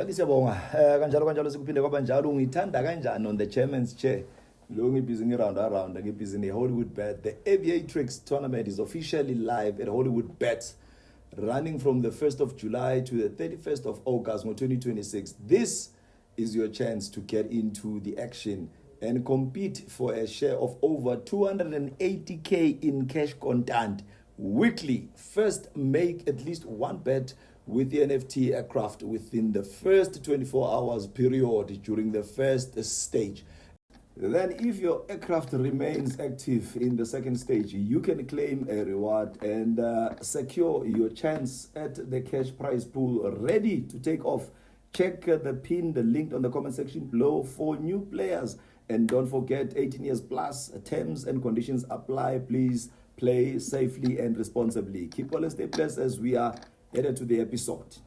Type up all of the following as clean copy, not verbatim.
Mdlali siyabonga kanjalo sikuphinde kwabanjalo ngithanda kanjani on the chairman's chair lo ngibhizi round around ngibhizi ne Hollywood Bet. The Aviatrix tournament is officially live at Hollywood Bet, running from the 1st of July to the 31st of August 2026. This is your chance to get into the action and compete for a share of over 280k in cash content weekly. First, make at least one bet with the NFT aircraft within the first 24 hours period during the first stage. Then if your aircraft remains active in the second stage, you can claim a reward and secure your chance at the cash prize pool ready to take off. Check the pinned link on the comment section below for new players. And don't forget, 18 years plus, terms and conditions apply. Please play safely and responsibly. Keep all stay blessed as we are headed to the episode.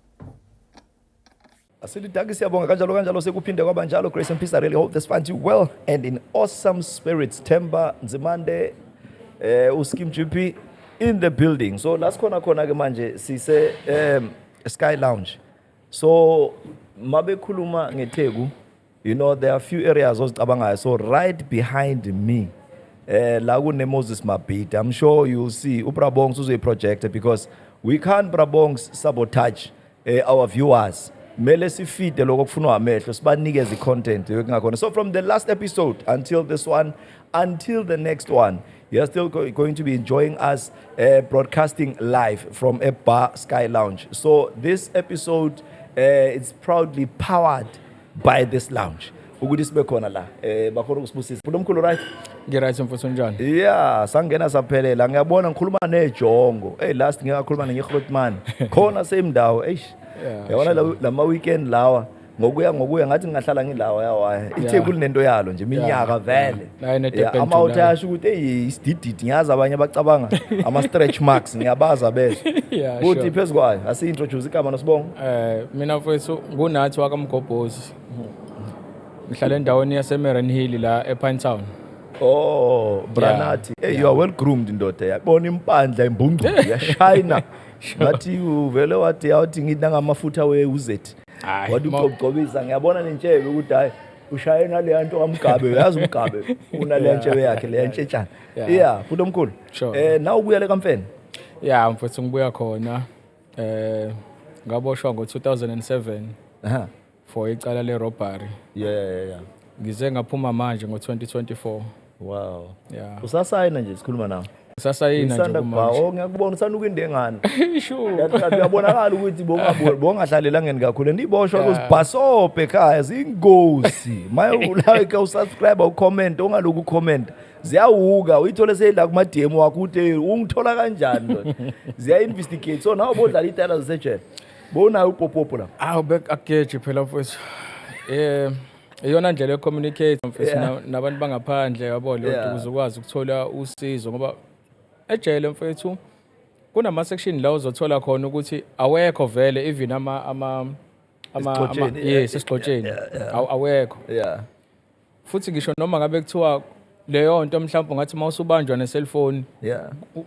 Asilidagi siyabonga kanjalo sekuphinde kwabanjalo. Grace and peace. I really hope this finds you well and in awesome spirits. Themba Nzimande, uSkim GP in the building. So last khona ke manje sise Sky Lounge. So mabe khuluma ngeTheku, you know there are a few areas ozicabangayo. So right behind me la kune Moses Mabhida, I'm sure you'll see uBrabongs uzoyi project because we can't Brabongs sabotage our viewers. Mele sifide lokho kufunwa amehlo sibanikeze content yokungakhona. So from the last episode until this one, until the next one, you're still going to be enjoying us broadcasting live from a bar, Sky Lounge. So this episode it's proudly powered by this lounge. Ukuthi sibe khona la bakhona ukusibusisa. Phumkhulu right? Ngiright mfuthu njani? Yeah, sangena saphelela. Ngiyabona ngikhuluma nejongo. Last ngiyakhuluma neGrootman. Khona same ndawo. Yabona la weekend lawa ngokuya ngathi ngingahlala ngilawa yawa. iTheku linento yalo nje iminyaka vele. Amawutha asho ukuthi isidididi ngiyazi abanye abacabanga ama stretch marks ngiyabaza bezo. Uthi phezukwayo asi-introduce igama noSibongo. Mina mfethu nguNathi wakamgobhozi. Ngihlala endaweni yaseMarine Hill la ePinetown. Oh, Branathi. You are well groomed ndoda. Yabona impandla imbungcu yashina. Ngathi uvele wathi awuthi ngidla ngamafutha weUZet. Wathi uqobqobisa ngiyabona nentshebe ukuthi hayi ushaye nale yanto kaMgabe uyazi uMgabe unale ntshebe yakhe le yantshetsana. Yeah, futhi omkhulu. Now ubuya le kaMfene. Yeah, mfethu ngibuya khona. Ngaboshwa ngo2007. For icala le robbery. Yeah. Ngize ngaphuma manje ngo2024. Wow. Yeah. Usasayina nje sikhuluma nawe. Usasayina nje manje. Ngiyakubona usanuka indengane. Sure. Uyabonakala ukuthi bongahlalela ngeni kakhulu. Niboshwa kuzibhasobhe ekhaya zingozi. Maye ulike usubscribe ucomment ongaloku comment. Ziyawuka uyithole seyila kuma DM wakho uthi ungithola kanjani lo. Ziya investigate. So nawo bodlala ithala zasejele. Bona upopopo la. Back again phela mfethu. Iyona ndlela communicate mfethu nabantu bangaphandle yabo lo ukuthi ukwazi ukuthola usizo ngoba ejele mfethu kunama section la uzothola khona ukuthi awekho vele even ama esixotsheni awekho. Yeah. Futhi ngisho noma ngabe kuthiwa leyo nto mhlawumbe ngathi mawusubanjwa ne cellphone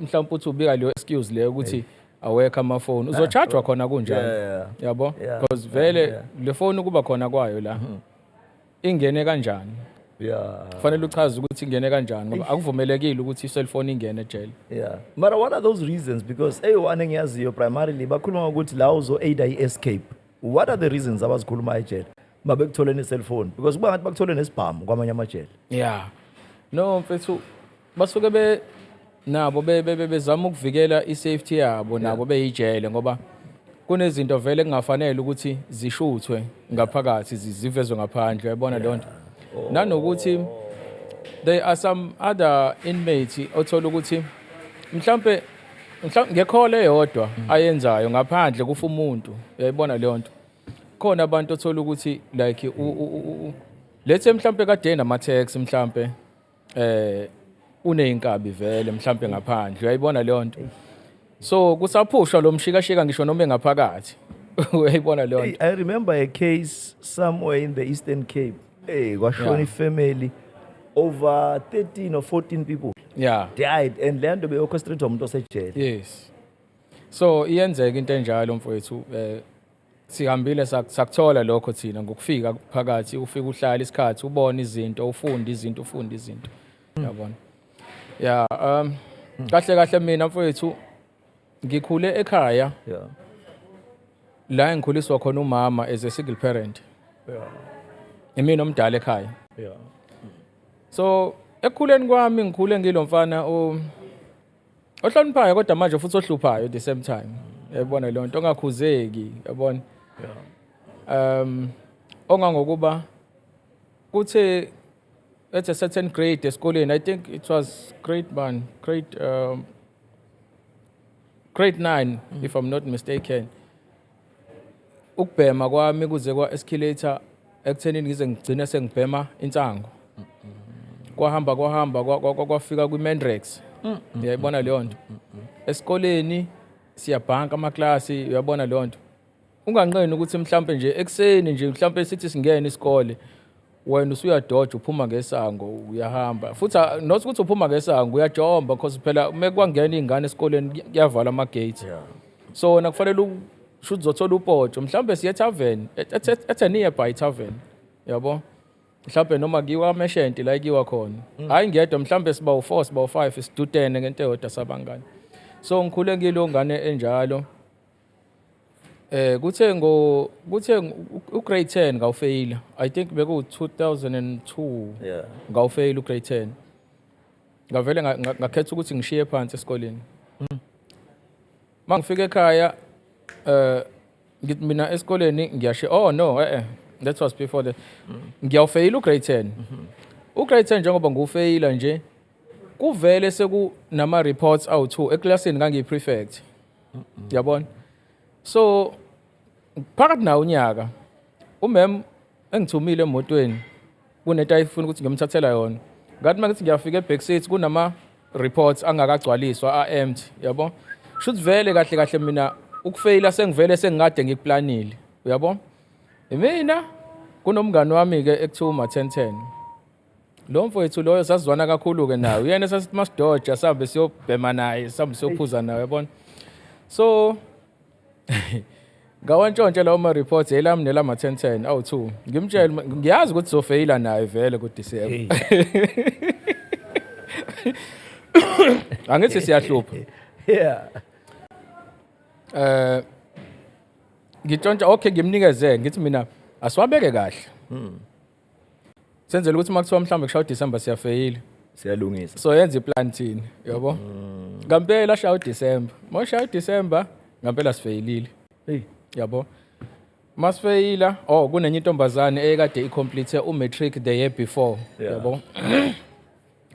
mhlawumbe uthi ubika leyo excuse leyo ukuthi awekho amafoni uzochargewa khona kunjalo yabo because vele le phone kuba khona kwayo la ingene kanjani. Kufanele uchaze ukuthi ingene kanjani ngoba akuvumelekile ukuthi i-cellphone ingene ejele. But what are those reasons? Because one engiyaziyo primarily bakhuluma ukuthi la uzo aid escape. What are the reasons abazikhuluma ejele mabekuthola ne-cellphone? Because kuba ngathi bakuthole nesibhamu kwamanye amajele. No mfethu basuke nabo bezama ukuvikela isafety yabo nabo beyijele ngoba kunezinto vele kungafanele ukuthi zishuthwe ngaphakathi zivezwe ngaphandle uyabona lonto. Nanokuthi there are some other inmates othola ukuthi mhlambe ngekhole eyodwa ayenzayo ngaphandle kufa umuntu uyayibona lonto. Khona abantu othola ukuthi like lethe mhlambe kade nama tax mhlambe uneyinkabi vele mhlambe ngaphandle uyayibona le nto. So kusaphushwa lo mshikashika ngisho noma engaphakathi uyayibona le nto. I remember a case somewhere in the Eastern Cape. Kwashona ifamily over 13 or 14 people died and le nto be orchestrated umuntu osejele. Yes. So iyenzeka into enjalo mfowethu sihambile sakuthola lokho thina ngokufika phakathi ufika uhlala isikhathi ubone izinto ufunda izinto yabona ya kahle mina mfowethu ngikhule ekhaya Yeah. la engikhuliswa khona umama as a single parent Yeah. imina omdala ekhaya Yeah. so ekukhuleni kwami ngikhule ngilomfana ohloniphayo kodwa manje futhi ohluphayo at the same time yabona le nto ongakhuzeki yabona ongangokuba kuthe at a certain grade esikoleni I think it was grade 9 if I'm not mistaken ukubhema kwami kuze kwa escalator ekuthenini ngize ngigcine sengibhema insango kwahamba kwafika kwi-Mandrex uyayibona leyo nto esikoleni siyabhanka amaklasi uyabona leyo nto unganqeni ukuthi mhlambe nje ekseni nje mhlambe sithi singene isikole wena usuyadoja uphuma ngesango uyahamba futhi not ukuthi uphuma ngesango uyajomba because phela mekwangena izingane esikoleni kuyavala ama-gates so wena kufanele usho uzothola upoto mhlambe siye tavern at a nearby tavern yabo mhlambe noma kiwa ameshenti la kiwa khona hayi ngedwa mhlambe siba u4 siba u5 student ngento eyodwa sabangani so ngikhule ngilongane enjalo kuthe ugrade 10 ngawufeyila I think beku 2002 ngawufeyila ugrade 10 ngavele ngakhetha ukuthi ngishiye phansi esikoleni mangifika ekhaya ngithi mina esikoleni ngiyashiya that was before ngiyawufeyila ugrade 10 ugrade 10 njengoba ngufeyila nje kuvele sekunama reports awu2 eklasini ngangiyi-prefect yabona so phakathi nawo unyaka umem engithumile emotweni kunento ayifuna ukuthi ngimthathela yona ngathi mangithi ngiyafika ebackseat kunama reports angakagcwaliswa empty yabo shothi vele kahle mina ukufeyila sengivele sengikade ngikuplanile uyabo mina kunomngane wami ke ekuthiwa uMa1010 lo mfowethu loyo sasizwana kakhulu ke nawe uyena sasithi masidoja sihambe siyobhema naye sihambe siyophuza nawe yabona so ngawantshontshe lawo ma-reports elami nelama-1010 awu2 ngimtshela ngiyazi ukuthi zofeyila naye vele kuDisemba angithi siyahlupha ngitshontsha okay ngimnikeze ngithi mina asiwabeke kahle senzele ukuthi makuthiwa mhlawumbe kushaya uDisemba siyafeyila siyalungisa so yenza iplan thini yabo ngampela shaya uDisemba moshaya uDisemba ngampela sifeyilile yabo masifeyila kunenye intombazane ekade icomplete umatric the year before yabo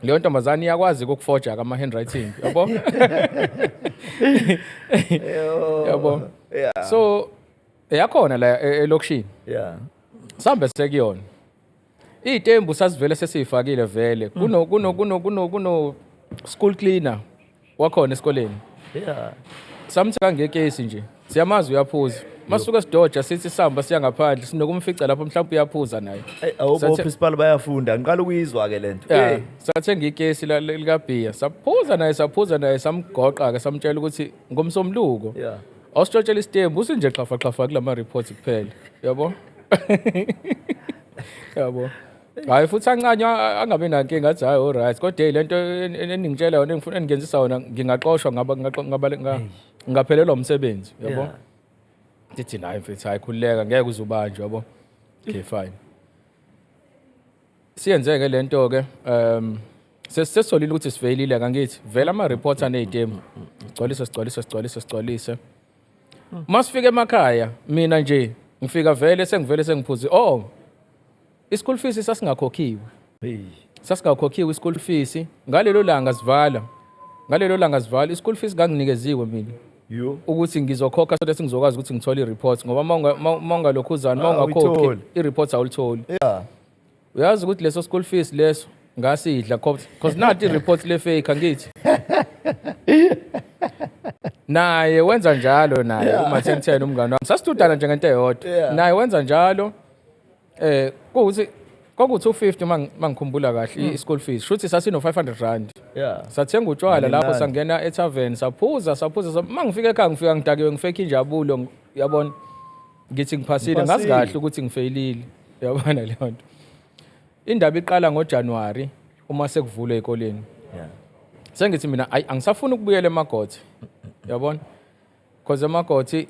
leyo ntombazane iyakwazi ukuforja ama handwriting yabo yabo so yakhona la elokishini sambe sekuyona itembu sasivele sesiyifakile vele kuno school cleaner wakhona esikoleni samtheka ngekesi nje siyamazi uyaphuza masuka sidoja sithi sihamba siya ngaphandle sinokumfica lapho mhlawumbe uyaphuza naye principal bayafunda ngiqala ukuyizwa ke lento sathenga ikesi lika Bia saphuza naye samgoqa ke samtshela ukuthi ngomsomluko awusitshotshela isitembu usinje xhafa kulama reports kuphela yabo yabo hayi futhi ancanywa angabe nankinga athi hayi alright kodwa lento eningitshela yona engifuna engenzisa yona ngingaqoshwa ngaphelelwa umsebenzi yabo ndithi naye mfethu hayi khulileka ngeke uzubanjwe yabo okay fine siyenzeke lento ke sesisolile ukuthi sifeyilile kangithi vela ama reports anezitembu sigcwalise masifika emakhaya mina nje ngifika vele sengiphuzi i-school fees sasingakhokhiwe i-school fees ngalelo langa sivala i-school fees nganginikeziwe mina ukuthi ngizokhokha so that ngizokwazi ukuthi ngithole i-reports ngoba mawungalokhuzana mawungakhokhi i-reports awulitholi uyazi ukuthi leso school fees leso ngasidla because nathi i-reports le-fake angithi naye wenza njalo naye uMa1010 umngane wami sasitudana nje ngento eyodwa naye wenza njalo kuthi kwaku250 mangikhumbula kahle i-school fees shuthi sasino 500 rand sathenga utshwala lapho sangena etavern saphuza mangifika ekhaya ngifika ngidakiwe ngifake injabulo yabona ngithi ngiphasile ngazi kahle ukuthi ngifeyilile uyabona le nto indaba iqala ngoJanuary uma sekuvulwe ezikoleni sengithi mina angisafuni ukubuyela eMagoti uyabona because eMagoti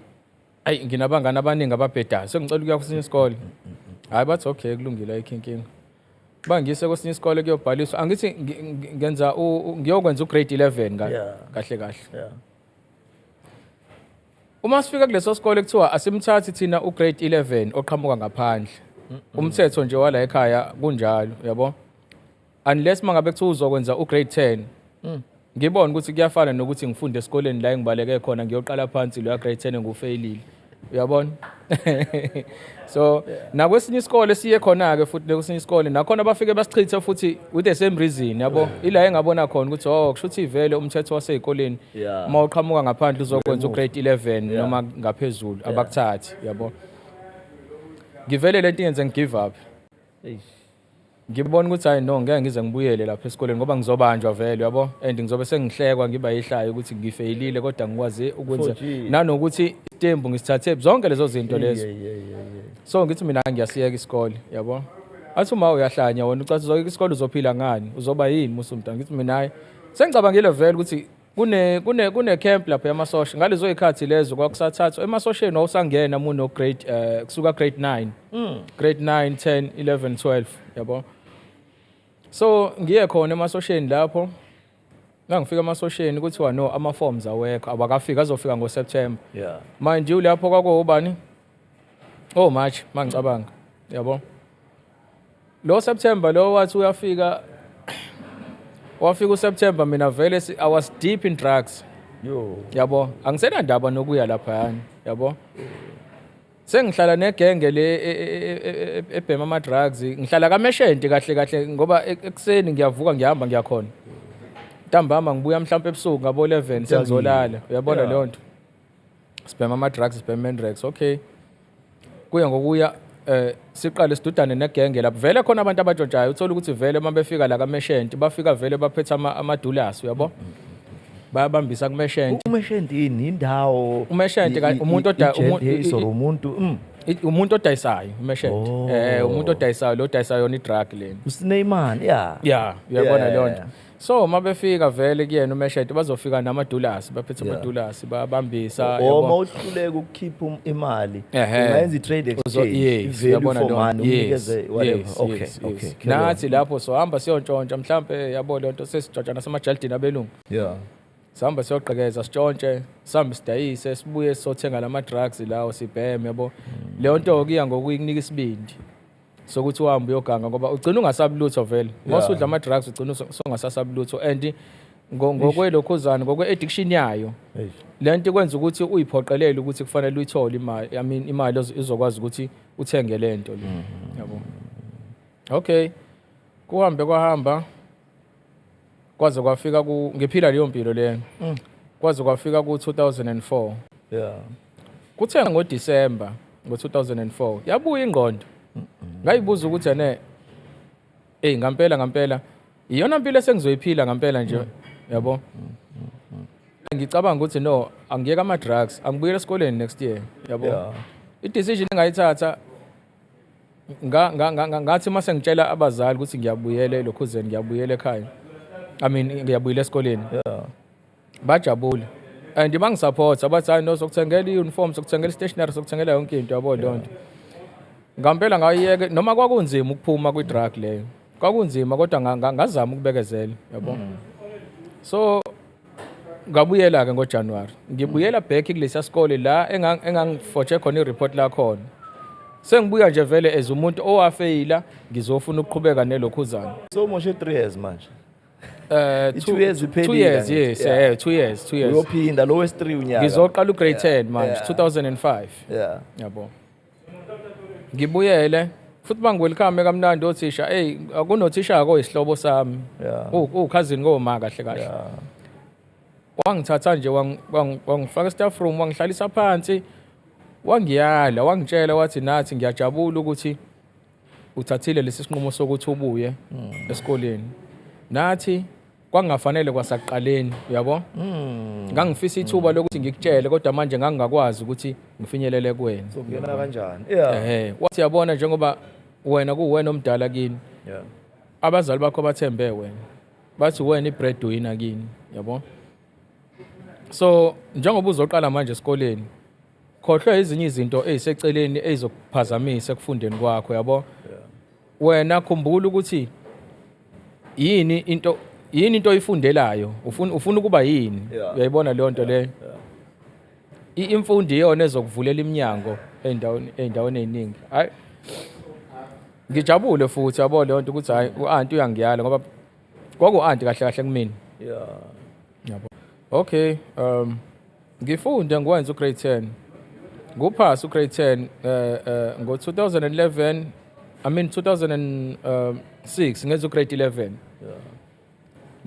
nginabangani abaningi ababhedayo sengicela ukuya kwesinye isikole hayi bathi okay kulungile ayikho bangise kwesinye isikole kuyobhaliswa angithi ngenza ngiyokwenza ugrade 11 kahle uma sifika kuleso sikole kuthiwa asimthathi thina ugrade 11 oqhamuka ngaphandle umthetho nje wala ekhaya kunjalo yabo unless mangabe kuthiwa uzokwenza ugrade 10 ngibona ukuthi kuyafana nokuthi ngifunde esikoleni la engibaleke khona ngiyoqala phansi lo grade 10 ngufeyilile uyabona so nakwesinye isikole siye khona ke futhi kwesinye isikole nakhona bafike basichithe futhi with the same reason yabo ila engabona khona ukuthi kusho ukuthi vele umthetho wasezikoleni uma uqhamuka ngaphandle uzokwenza ugrade 11 noma ngaphezulu abakuthathi yabo ngivele lento yenze ngigive up ngibona ukuthi hayi no ngeke ngize ngibuyele lapha esikoleni ngoba ngizobanjwa vele yabo and ngizobe sengihlekwa ngiba yihlayo ukuthi ngifeyilile kodwa ngikwazi ukwenza nanokuthi itembu ngisithathe zonke lezo zinto lezo so ngithi mina ngiyasiyeka isikole yabo athi uma uyahlanya wena ucathi uzoyeka isikole uzophila ngani uzoba yini musumntana ngithi mina hayi sengicabangile vele ukuthi kune camp lapha yamasosha ngalezo ikhathi lezo kwakusathathwa emasosheni wawusangena muno grade kusuka grade 9 grade 9 10 11 12 yabo so ngiye khona emasosheni lapho ngangifika emasosheni kuthiwa no ama forms awekho abakafika azofika ngoSeptember manje lapho kwakubani March mangicabanga yabo lo September lo wathi uyafika wafika uSeptember mina vele I was deep in drugs yabo angisena ndaba nokuya lapha yani yabo sengihlala negenge le ebhema ama drugs ngihlala kaMeshenti kahle ngoba ekseni ngiyavuka ngihamba ngiyakhona ntambama ngibuya mhlawumbe ebusuku ngabo 11 sengizolala uyabona le nto sibhema ama drugs sibhema Menrex okay kuya ngokuya siqale sidudane negenge lapho vele khona abantu abajonjayo uthola ukuthi vele uma befika la kaMeshenti bafika vele baphethe amadulasi uyabo bayabambisa kuMeshenti uMeshenti indawo uMeshenti umuntu odayisayo uMeshenti umuntu odayisayo lo dayisayo yona idrug leni uSneyman uyabona le nto so uma befika vele kuyena uMeshenti bazofika namadulasi baphethe amadulasi bayabambisa yabo uma uhluleka ukukhipha imali ungayenza itrade exchange uyabona for money unikeze whatever okay nathi lapho sohamba siyontshontsha mhlambe yabo le nto sesitshontsha nasemajaldini abelungu sihamba siyoqhekeza sitshontshe sihambe sidayise sibuye sothenga lama drugs lawo sibheme yabo le nto okuya ngokuyinika isibindi sokuthi uhambe uyoganga ngoba ugcina ungasabulutho vele mawusudla ama drugs ugcina ungasasabulutho and ngokwelokhuzana ngokwe-addiction yayo le nto ikwenza ukuthi uyiphoqelele ukuthi kufanele uyithole imali imali izokwazi ukuthi uthenge le nto le yabo okay kuhambe kwahamba kwaze kwafika ngiphila leyo mpilo leyo kwaze kwafika ku-2004 kuthe ngoDisemba ngo-2004 yabuya ingqondo ngayibuza ukuthi ngampela iyona mpilo esengizoyiphila ngampela nje yabo ngicabanga ukuthi no angiyeka ama drugs angibuyela esikoleni next year yabo i-decision engayithatha ngathi mase ngitshela abazali ukuthi ngiyabuyela elokhuzeni ngiyabuyela ekhaya ngiyabuyela esikoleni bajabula and bangisupport bathi hayi no sokuthengela i-uniform sokuthengela i-stationery sokuthengela yonke into yabo lonto ngampela ngayiyeke noma kwakunzima ukuphuma kwi-drug leyo kwakunzima kodwa ngazama ukubekezela yabo so ngabuyela ke ngoJanuary ngibuyela back kulesa sikole la engangifotshe khona i-report la khona sengibuya nje vele as umuntu owafeyila ngizofuna ukuqhubeka nelokhuzana so moshe 3 years manje 2 years uphelile 2 years yes 2 years uyophinda lo wes3 unyaka ngizoqala ugrade 10 manje 2005 yabo ngibuyele futhi bangwelcome kamnandi othisha akunothisha oyisihlobo sami ukhazini ngoma kahle wangithatha nje wangifaka staff room wangihlalisa phansi wangiyala wangitshela wathi nathi ngiyajabula ukuthi uthathile lesi sinqumo sokuthi ubuye esikoleni nathi kwangafanele kwasaqaleni uyabo ngangifisa ithuba lokuthi ngikutshele kodwa manje ngangakwazi ukuthi ngifinyelele kuwena so kuyena kanjani yeah wathi yabona njengoba wena kuwena omdala kini yeah abazali bakho bathembe wena bathi wena ibreadwinner kini yabo so njengoba uzoqala manje esikoleni khohlwe ezinye izinto eziseceleni ezizokuphazamisa ekufundeni kwakho yabo wena khumbula ukuthi yini into oyifundelayo ufuna ukuba yini uyayibona leyo nto leyo imfundo iyona ezokuvulela iminyango eindaweni eziningi hayi ngijabule futhi yabo leyo nto ukuthi hayi uanti uyangiyala ngoba kwaku-anti kahle kahle kumina yeah yabo okay ngifunde ngwenza ugrade 10 nguphasa ugrade 10 ngo-2011 I mean 2006 ngenza ugrade 11 yeah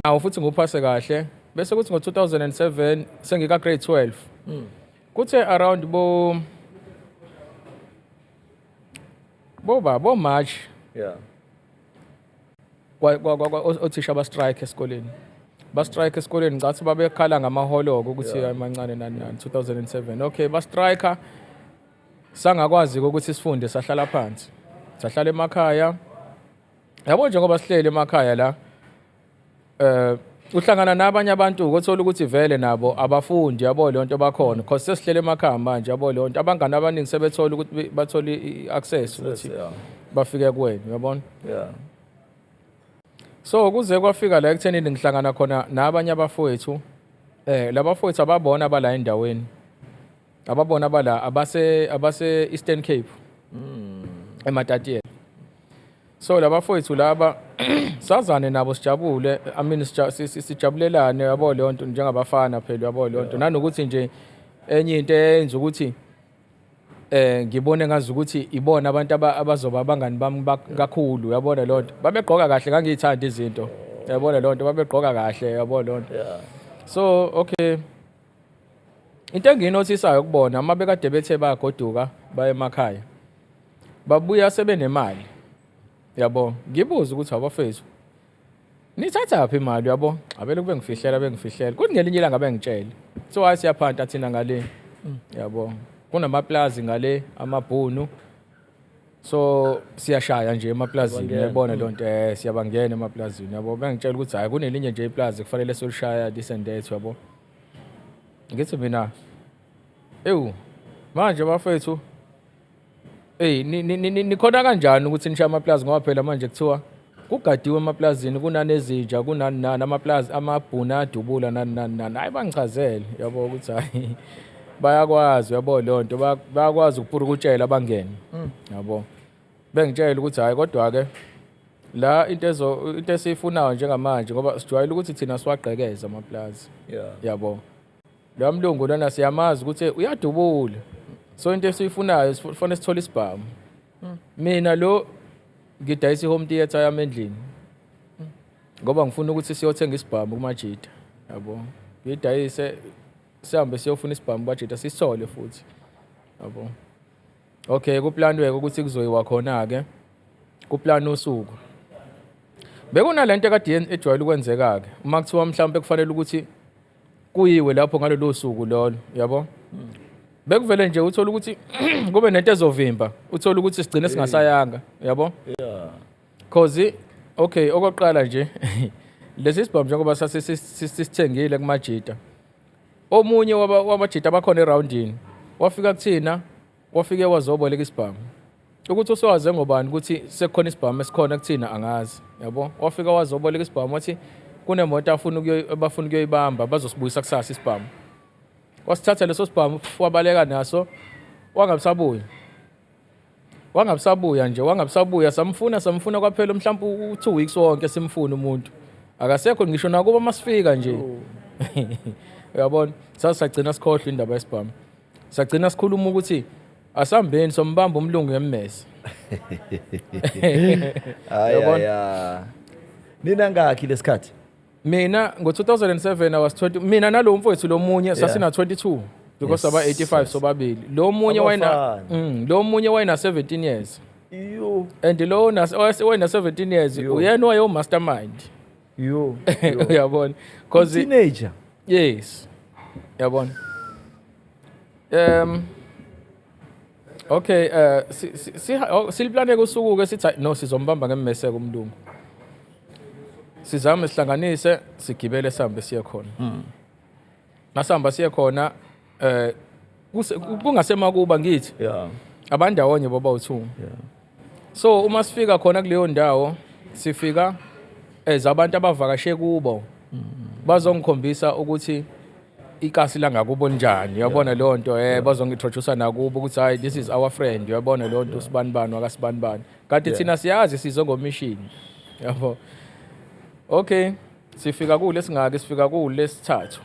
nawo futhi nguphase kahle bese kuthi ngo-2007 sengika grade 12 kuthe around bo March yeah othisha ba-strike esikoleni ba-strike esikoleni ngicathi babekhala ngamaholoko ukuthi amancane nani 2007 okay ba-strike sangakwazi ukuthi sifunde sahlala phansi sahlala emakhaya yabo njengoba sihlele emakhaya la uhlangana nabanye abantu ukuthola ukuthi vele nabo abafundi yabo le nto bakhona because sesihlele emakhaya manje yabo le nto abangani abaningi sebethola ukuthi bathole i-access ukuthi bafike kuwena uyabona yeah so kuze kwafika la ekuthenini ngihlangana khona nabanye abafowethu labafowethu ababona abala endaweni ababona abala abase Eastern Cape eMatatiyela so labafowethu laba sazane nabo sijabule I mean sijabulelane yabo le nto njengabafana phela yabo le nto nanokuthi nje enye into eyenza ukuthi ngibone ngazi ukuthi ibona abantu abazoba abangani bami kakhulu yabona lo nto babegqoka kahle ngangiyithanda izinto yabona lo nto babegqoka kahle yabona lo nto so okay into engiyinothisayo ukubona uma bekade bethe bayagoduka baye emakhaya babuya sebenemali yabo ngibuza ukuthi abafethu nithatha aphi imali yabo abele kube ngifihlela kuthi ngelinye ilanga bengitshela so asiyaphanta thina ngale yabo kunamaplazi ngale amabhunu so siyashaya nje emaplazini uyabona lo nto siyabangena emaplazini yabo bengitshela ukuthi hayi kunelinye nje iplazi kufanele solishaya this and that yabo ngithi mina manje bafethu nikhona kanjani ukuthi nishaya amaplazi ngoba phela manje kuthiwa kugadiwe emaplazini kunanezinja kunani amaplazi amabhunu adubula nani hayi bangichazele yabo ukuthi hayi bayakwazi yabo lo nto bayakwazi ukupurukutshela abangene yabo bengitshela ukuthi hayi kodwa ke la into esifunayo njengamanje ngoba sijwayele ukuthi thina siwagqekeza amaplazi yabo lo mlungu lona siyamazi ukuthi uyadubula so into esifunayo sifanele sithole isibhamu mina lo ngidayisa i-home theater yami endlini ngoba ngifuna ukuthi siyothenga isibhamu kumajita yabo ngidayise sihambe siyofuna isibhamu budget sisithole futhi yabo okay kuplanwe ukuthi kuzoyiwa khona ke kuplana usuku bekunalento kade ejwayele ukwenzeka ke uma kuthiwa mhlawumbe kufanele ukuthi kuyiwe lapho ngalolu suku lolo yabo bekuvele nje uthola ukuthi kube nento ezovimba uthola ukuthi sigcine singasayanga yabo cause okay okoqala nje lesi sibhamu njengoba sasithengile kumajita omunye wabajita abakhona eroundini wafika kuthina wafike wazoboleka isibhamu ukuthi usewaze ngobani ukuthi sekukhona isibhamu esikhona kuthina angazi yabo wafika wazoboleka isibhamu wathi kunemoto abafuna ukuyoyibamba bazosibuyisa kusasa isibhamu wasithatha leso sibhamu wabaleka naso wangabisabuya samfuna kwaphela mhlawumbe u2 weeks wonke simfuna umuntu akasekho ngisho nakuba masifika nje uyabona sasagcina sikhohlwa indaba yesibhamu sagcina sikhuluma ukuthi asambeni sombamba umlungu ngemmese ayaya nina ngakhi lesikhathi mina ngo-2007 I was 20 mina nalo mfowethu lo munye sasina 22 because aba 85 sobabili lo munye wayena 17 years iyo and lo wayena 17 years uyena wayo mastermind Yo. uyabona because Teenager. yes uyabona okay siliplane kusuku ke sithi no sizombamba ngemmeseko umlungu sizame sihlanganise sigibele sihambe siye khona masihamba siye khona kungasemakuba ngithi abandawonye baba u2 so uma sifika khona kuleyo ndawo sifika abantu abavakashe kubo bazongikhombisa ukuthi ikasi la ngakubo njani uyabona leyo nto bazongintroduce nakubo ukuthi hayi this is our friend uyabona leyo nto usibanibani wakasibanibani kanti thina siyazi sizongomishini yabo okay sifika kule singake sifika kule lesithathu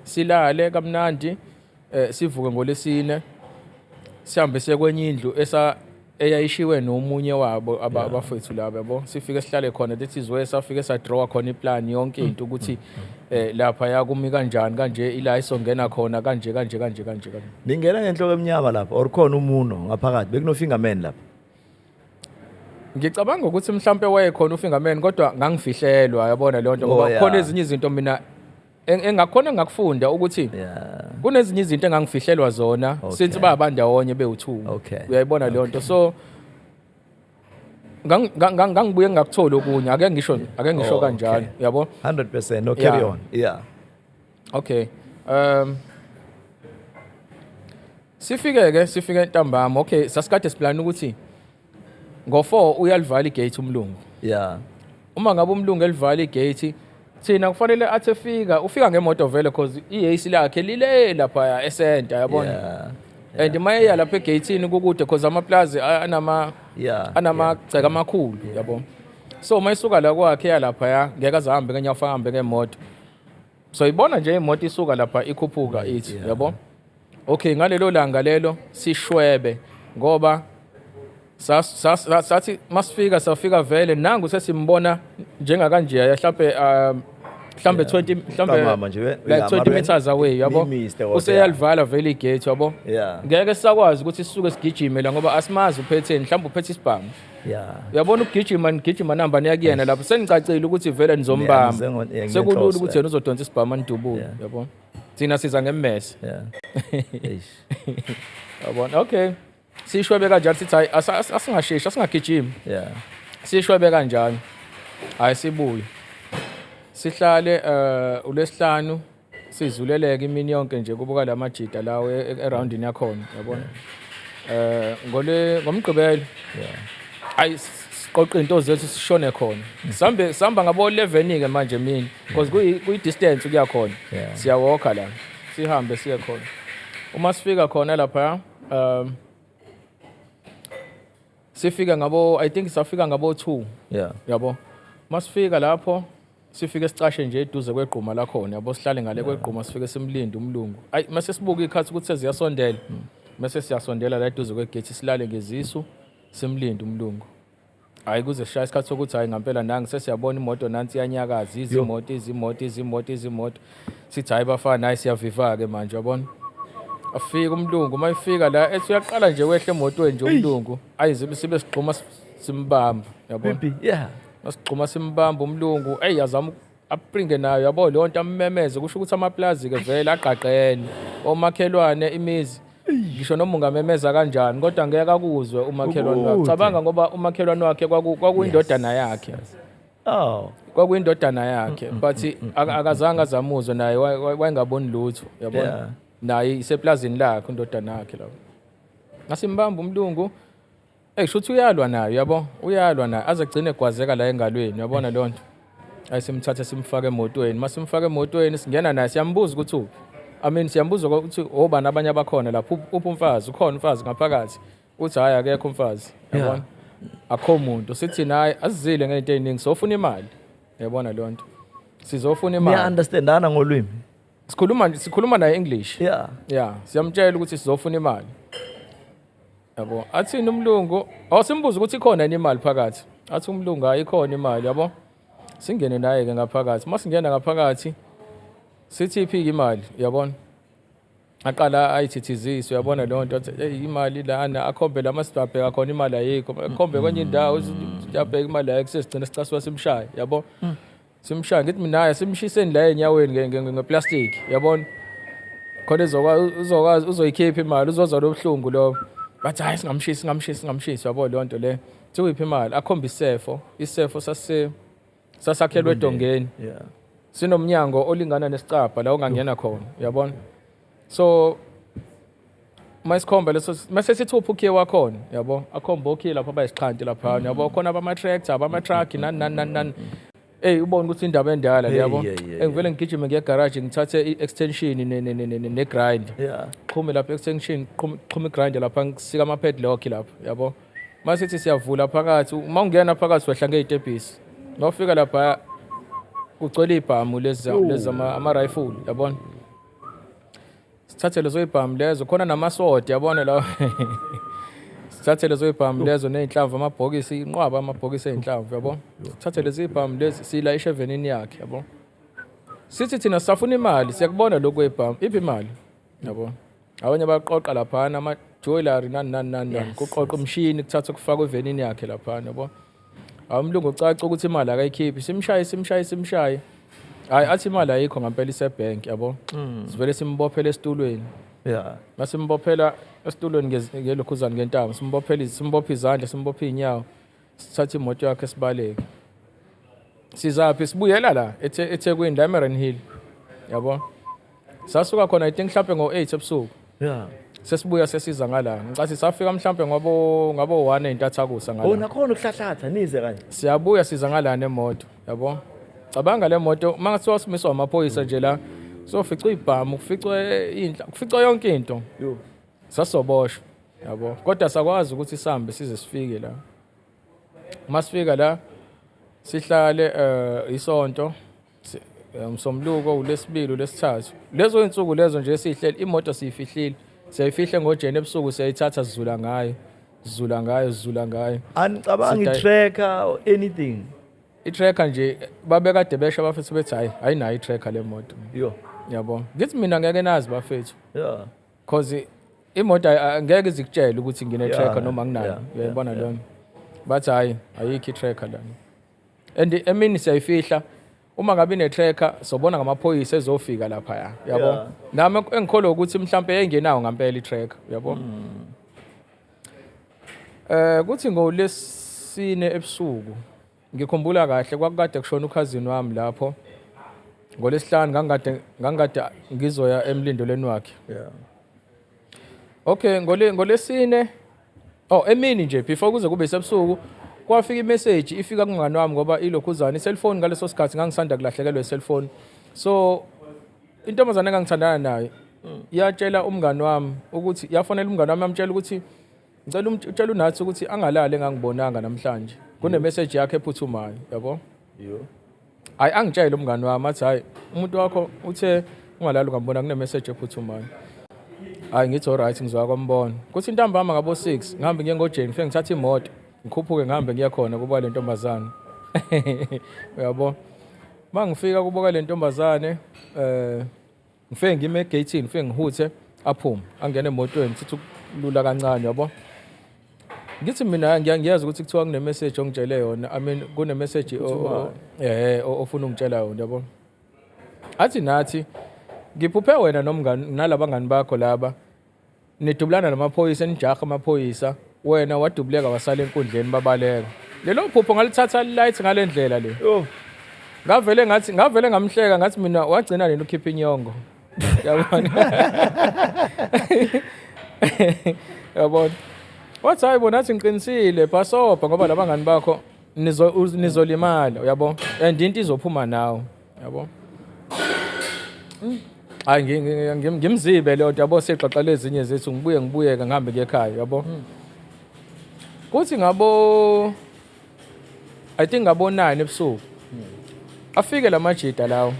silale kamnandi sivuke ngolesine sihambe siye kwenye indlu eyayishiwe nomunye wabo abafethu laba yabo sifike sihlale khona that is where safike sa draw khona iplan yonke into ukuthi lapha yakumi kanjani kanje ila isongena khona kanje ningena ngenhloko eminyama lapha or khona umuno ngaphakathi bekunofingerman lapha ngicabanga ukuthi mhlambe wayekhona ufingerman kodwa ngangifihlelwa yabona leyo nto ngoba khona ezinye izinto mina engakhona ngakufunda ukuthi kunezinye izinto engangifihlelwa zona since babandawonye be2 uyayibona leyo nto so ngangibuye ngakuthola okunye ake ngisho kanjalo yabo 100% no carry on okay sifike ntambama okay sasikade siplan ukuthi ngo4 uyalivala igate umlungu uma ngabe umlungu elivala igate thina kufanele athi ufika ngemoto vele because iAC lakhe lile lapha esenta yabona and maye lapha egateini kukude because amaplaza anamagceka amakhulu yabo so mayisuka la kwakhe yalapha ngeke azahambe kenyafa ahambe ngemoto so ibona nje imoto isuka lapha ikhuphuka ithi yabo okay ngalelo langa lelo sishwebe ngoba sathi safika vele nangu sesimbona njengakanje mhlambe 20 meters away yabo useyalivala vele igate yabo ngeke sakwazi ukuthi sisuke sigijime la ngoba asimazi uphetheni mhlambe uphethe isibhamu uyabona ukugijima namba niyakuyena lapho senicacile ukuthi vele nizombamba sekulula ukuthi yena uzodonsa isibhamu anidubule yabo thina siza ngemmese yabona okay sishwebe kanjalo sithi hayi asingasheshi asingagijimi sishwebe kanjalo hayi sibuye sihlale ulesihlanu sizuleleke imini yonke nje kubuka lamajida lawo aroundini yakhona yabona ngomgqibelo hayi siqoqa into zethu sishone khona sihamba ngabo 11 ke manje mina because kuyi distance kuya khona siyawalka la sihambe siye khona uma sifika khona lapha sifika ngabo I think safika ngabo 2 yabo masifika lapho sifike sicashe nje eduze kwegquma la khona yabo sihlale ngale kwegquma sifike simlinde umlungu ayi mase sibuka ikhathi ukuthi seziyasondela mase siyasondela la eduze kwegate silale ngezisu simlinde umlungu hayi kuze shaya isikhathi sokuthi hayi ngempela nangi sesiyabona imoto nansi yanyakaza izimoto sithi hayi bafana hayi siyaviva ke manje yabona afika umlungu mayifika la ethi uyaqala nje wehle emotweni nje umlungu ayizibe sibe sigquma simbamba yabo masigquma simbamba umlungu yazama apringe nayo yabo leyo nto amemeze kusho ukuthi amaplazi ke vele aqaqene omakhelwane imizi ngisho noma ungamemeza kanjani kodwa ngeke akuzwe umakhelwane wakhe cabanga ngoba umakhelwane wakhe kwakuyindodana yakhe kwakuyindodana yakhe but akazange azamuzwe naye wayengaboni lutho yabona naye iseplazini lakhe indodana yakhe lapho ngasimbamba umlungu shuthi uyalwa nayo yabo uyalwa naye aze gcine egwazeka la engalweni yabona leyo nto ayisimthatha simfaka emotweni masimfaka emotweni singena naye siyambuza ukuthi siyambuza ukuthi obani abanye abakhona lapho umfazi ukhona umfazi ngaphakathi uthi hayi akekho umfazi yabona akho umuntu sithi naye asizile ngento eziningi sofuna imali yabona leyo nto sizofuna imali niya understandana ngolwimi sikhuluma naye English siyamtshela ukuthi sizofuna imali yabo athini umlungu simbuza ukuthi ikhona yini imali phakathi athi umlungu ayikhona imali yabo singene naye ke ngaphakathi masingena ngaphakathi sithi iphiki imali yabona aqala ayithithiziswe yabona leyo nto imali lana akhombe lamasibhabhe akho imali ayikho akhombe kwenye indawo siyabheka imali yakhe sesigcina sicasuka simshaya yabo simshaya ngithi mina hhayi simshiseni la enyaweni ngeplastic yabona khona uzokwazi uzoyikhipha imali uzozwa lobuhlungu lo bathi hayi singamshisi yabo leyo nto le kuyiphi imali akhomba isefo sasakhelwe edongeni sinomnyango olingana nesicabha la ongangena khona yabona so masikhomba leso mase sithupha ukhiye wakhona yabo akhomba ukhiye lapha bayisixhanti lapha yabo khona abama-tractor abama-truck nani ubona ukuthi indaba endala yabo engivele ngigijime ngiye garage ngithathe i-extension ne-grind qhume lapha extension qhume i-grind lapha ngisika ama-padlock lapha yabo masithi siyavula phakathi uma ungena phakathi wehla ngey'tebhisi mawufika lapha kugcwele ibhamu lezi ama-rifle yabona sithathe lezo ibhamu lezo khona namasword yabona la sithathe lezo ibhamu lezo ney'nhlamvu amabhokisi inqwaba amabhokisi ey'nhlamvu yabo sithathe lezi ibhamu lezi siyilayisha evenini yakhe yabo sithi thina sisafuna imali siyakubona lokhu kwebhamu iphi imali yabo abanye baqoqa laphana ama-jewelry nani kuqoqa umshini kuthathwa kufakwa evenini yakhe laphana yabo umlungu ucaca ukuthi imali akayikhiphi simshaye hayi athi imali ayikho ngempela isebhenk yabo sivele simbophele esitulweni masimbophela esitulweni ngelokhuzana ngentamo simbophe izandla simbophe iy'nyawo sithathe imoto yakhe sibaleke sizaphi sibuyela la eThekwini la eMarine Hill yabo sasuka khona I think mhlampe ngo-8 ebusuku sesibuya sesiza ngala ngicathi safika mhlampe ngabo 1 entathakusa ngala nakhona ukuhlahlatha nize kanje siyabuya siza ngala nemoto yabo cabanga le moto mangathiwa simiswa amaphoyisa nje la soficwa ibhamu kuficwa yonke into sasoboshwa yabo kodwa sakwazi ukuthi sihambe size sifike la masifika la sihlale isonto umsombuluko uLesibili uLesithathu lezo insuku lezo nje sihleli imoto siyifihlile siyayifihle ngojeni ebusuku siyayithatha sizula ngayo anicabanga i-tracker or anything i-tracker nje babekade besho bafethu bethi hayi ayinayo i-tracker le moto yabo ngithi mina ngeke nazi bafethu cause imoto angeke izikutshela ukuthi ngine-tracker noma nginayo uyayibona leyo bathi hayi ayikho i-tracker lana and emini siyayifihla uma ngabe ine-tracker sobona ngamaphoyisa ezofika laphaya yabo nami engikholwa ukuthi mhlawumbe yayingenawo ngempela i-tracker yabo kuthi ngoLesine ebusuku ngikhumbula kahle kwakukade kushona ukhazini wami lapho ngoLesihlanu ngangikade ngizoya emlindolweni wakhe okay ngoLesine emini nje before kuze kube sebusuku kwafika imessage ifika kumngani wami ngoba ilokhuzana iselfone ngaleso sikhathi ngangisanda kulahlekelwa iselfone so intombazane engangithandana nayo yatshela umngani wami ukuthi yafonela umngani wami yamtshela ukuthi ngicela utshela uNathi ukuthi angalali engangibonanga namhlanje kunemessage yakhe ephuthumayo yabo hayi angitshela umngani wami athi hayi umuntu wakho uthe ungalali ungambona kunemessage ephuthumayo hayi ngithi alright ngizwa kwambona kuthi intambama ngabo 6 ngihambe ngiye ngojeni ngifike ngithatha imoto ngikhuphuke ngihambe ngiya khona kuba le ntombazane uyabo mangifika kuboka le ntombazane ngifike ngime egateini ngifike ngihuthe aphume angene emotweni sithi ukulula kancane yabo ngithi mina ngiyazi ukuthi kuthiwa kunemessage ongitshele yona I mean kunemessage ofuna ungitshela yona yabo athi nathi ngiphuphe wena nomngani nalabangani bakho laba nidubulana namaphoyisa nijaha amaphoyisa wena wadubuleka wasala enkundleni babaleka lelo phupho ngalithatha light ngalendlela le ngavele ngamhleka ngathi mina wagcina nini ukhipha inyongo yabona yabona wathi hayi bona athi ngiqinisile bhasobha ngoba labangani bakho nizolimala yabo and into izophuma nawe yabo hayi ngimzibe leyo nto yabo sexaxa lezinye zethu ngibuyeka ngihambe ngiye ekhaya yabo kuthi ngabo I think ngabo 9 ebusuku afike lamajida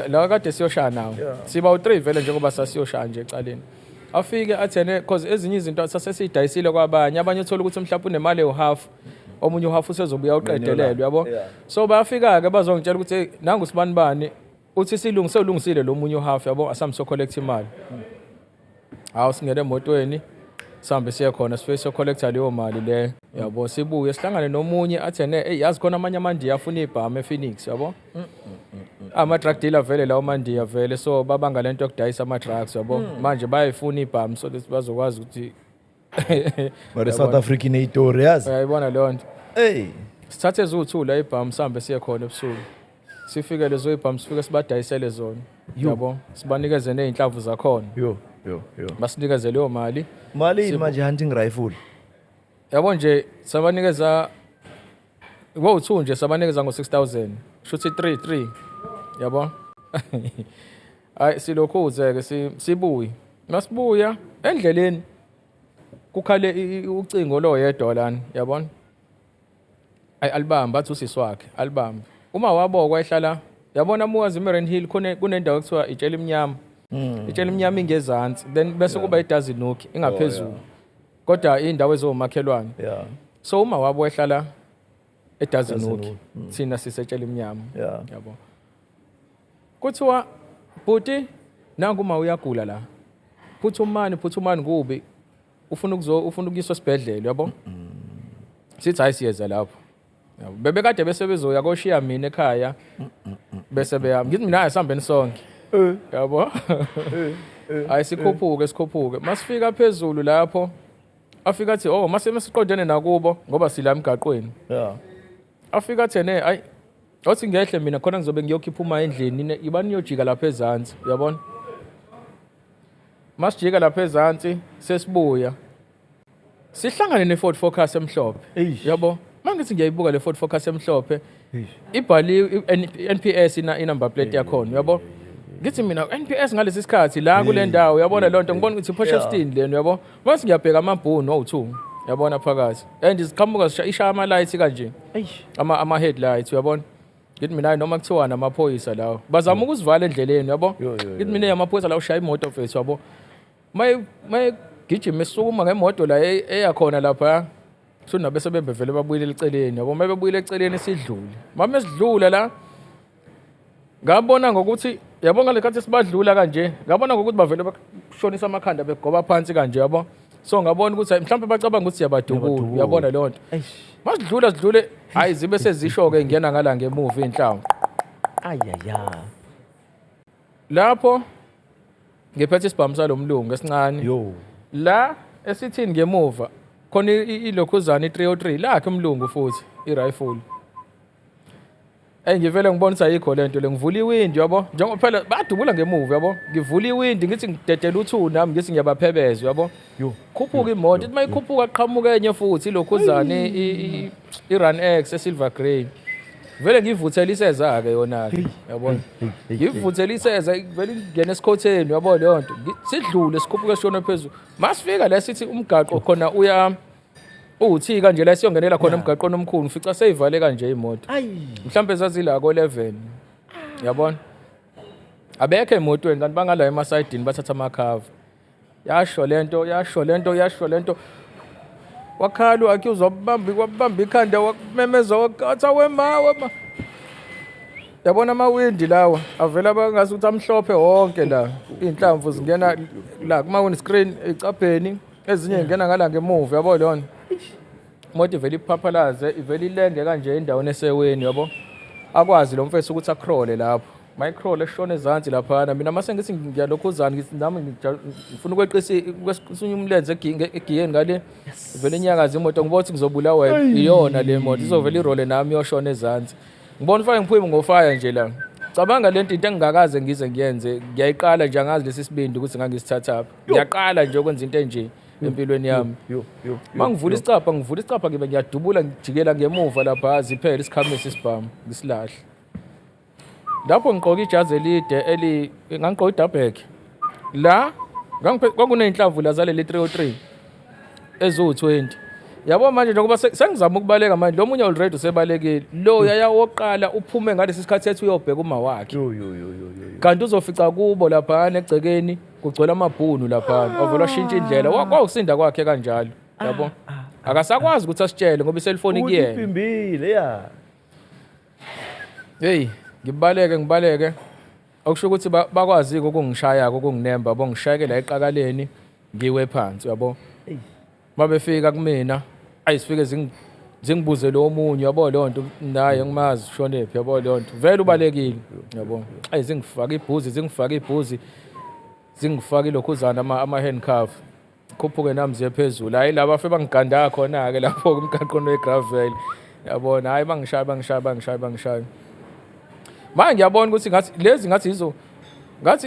lawa kade siyoshaya nawo siba u3 vele njengoba sasiyoshaya nje ecaleni afike athene cause ezinye izinto sasesiyidayisile kwabanye abanye uthola ukuthi mhlawumbe unemali ehalf omunye uhalf usezobuya uqedelelwe yabo so bayafika ke bazongitshela ukuthi nangu sibani uthi silungisile lo munye uhalf yabo asamso collect imali singene emotweni sihambe siye khona sifike so collecta leyo mali le yabo sibuye sihlangane nomunye athi yazi khona amanye amandiya afuna ibhamu ePhoenix yabo ama-drug dealer vele lawo mandiya vele so babanga lento yokudayisa ama-drugs yabo manje bayayifuna ibhamu so that bazokwazi ukuthi but South African itori yazi uyayibona leyo nto hey sithathe eziwu-2 la ibhamu sihambe siye khona ebusuku sifike lezo ibhamu sifike sibadayisele zona yabo sibanikeze ney'nhlamvu zakhona yo basinikeze leyo mali mali manje hunting rifle yabo nje sabanikeza wo-2 nje sabanikeza ngo-6,000 shuthi 3 yabo hayi silokhuze-ke sibuye masibuya endleleni kukhale ucingo lo yedwa lana yabona alibamba athi usisi wakhe alibamba uma wabokwa ehlala yabona muwazi eMarine Hill kunendawo ekuthiwa itshela imnyama itshela imnyama ingezansi then bese kuba iDazinuki ingaphezulu kodwa indawo ezomakhelwane so uma wabo ehlala eDazinuki thina sisetshela imnyama yabo kuthiwa bhuti nangu uma uyagula la phuthumani kubi ufuna ukuyiswa esibhedlela yabo sithi hayi siyeza lapho yabo bebekade bese bezoya koshiya mina ekhaya bese beyami ngithi mina asihambeni sonke yabo hayi sikhuphuke masifika phezulu lapho afika athi mase masiqondene nakubo ngoba sila emgaqweni afika athi hayi othi ngehle mina khona ngizobe ngiyokhipha uma endlini ibani niyojika lapha ezansi uyabona masijika lapha ezansi sesibuya sihlangane ne-Ford Focus emhlophe yabo mangithi ngiyayibuka le Ford Focus emhlophe ibhaliwe NPS inumber plate yakhona yabo ngithi mina NPS ngalesi sikhathi la kule ndawo yabona lonto ngibona ukuthi Potchefstroom leno yabo mase ngiyabheka amabhunu o2 yabona phakathi and iziqhamuka ishaya ama lights kanje ama headlights uyabona ngithi mina noma kuthiwa namaphoyisa lawo bazama ukuzivala endleleni yabo ngithi mina amaphoyisa lawo ushaya imoto mfethu yabo may gijima esukuma ngemoto la eyakhona lapha sona bese bevele babuyile eceleni yabo mabebuyile eceleni sidlule mama sidlula la ngabona ngokuthi yabo ngale khathi sibadlula kanje ngabona ngokuthi bavele bashonisa amakhanda begoba phansi kanje yabo so ngabona ukuthi mhlawumbe bacabanga ukuthi siyabadukula uyabona leyo nto masidlula sidlule hayi zibe sezisho ke ngena ngala ngemuva inhlangu ayaya lapho ngiphethe isibhamu salomlungu esincane la esithini ngemuva khona ilokhuzana i303 lakhe umlungu futhi irifle ngivele ngibona ukuthi ayikho lento le ngivula iwindi yabo njengoba phela badubula ngemuva yabo ngivula iwindi ngithi ngidedela u2 nami ngithi ngiyabaphebeza yabo khuphuka imoto ithi mayikhuphuka aqhamuka enye futhi ilokhuzana iRun X esilver grey vele ngivuthela iseza ke yona ke yabona ngivuthela iseza vele ngene esikhotheni yabo leyo nto sidlule sikhuphuka sishona phezulu masifika la sithi umgaqo khona uya uthi kanje la siyongenela khona emgaqweni omkhulu ufica seyivale kanje imoto mhlambe zazila ko 11 yabona abekho emotweni kanti bangala emasayidini bathatha amakhava yasho lento wakhala accuse wabamba ikhanda wakumemeza wakatha wema yabona amawindi lawa avela bangazi ukuthi amhlophe wonke la inhlamvu zingena la kuma windscreen ecapheni ezinye ngena ngala ngemuva yabo lona imoto ivele iphaphalaze ivele ilenge kanje endaweni eseweni yabo akwazi lo mfethu ukuthi acroll lapho microll eshona ezansi lapha mina mase ngithi ngiyalokhuzana ngithi nami ngifuna ukweqisa kwesinye umlenze egiyeni ngale vele inyakaza imoto ngibona ukuthi ngizobulawa iyona le moto izovela irole nami yoshona ezansi ngibona ufike ngiphume ngofire nje la cabanga lento into engingakaze ngize ngiyenze ngiyayiqala nje angazi lesi sibindi ukuthi ngangisithatha ngiyaqala nje ukwenza into enje empilweni yami mangivula isicapha ngibe ngiyadubula ngijikela ngemuva lapha ziphela isikhamisi isibhamu ngisilahle lapho ngigqoka ijazi elide ngangigqoka idabhek la kwakuneyinhlamvu la zaleli 303 eziwu20 yabo manje njengoba sengizama ukubaleka manje lo munye already usebalekile lo yayawoqala uphume ngalesi sikhathi ethi uyobheka uma wakhe kanti uzofica kubo lapha egcekeni kugcwele amabhunu lapha ovela shintsha indlela kwawusinda kwakhe kanjalo yabo akasakwazi ukuthi asitshele ngoba iselfoni kuyena uphimbile hey ngibaleke okusho ukuthi bakwazi ukungishaya ukunginemba bongishayeke la eqakaleni ngiwe phansi yabo mabefika kumina ayisifike zingibuze lo munye yabo leyo nto naye ngimazi ushonephi yabo leyo nto vele ubalekile yabo zingifaka ibhuzi zingifaka ilokhuzana ama handcuff khuphuke nami ziye phezulu hayi laba afe bangiganda khona ke lapho kumgaqono wegravel yabona hayi bangishaya manje ngiyabona ukuthi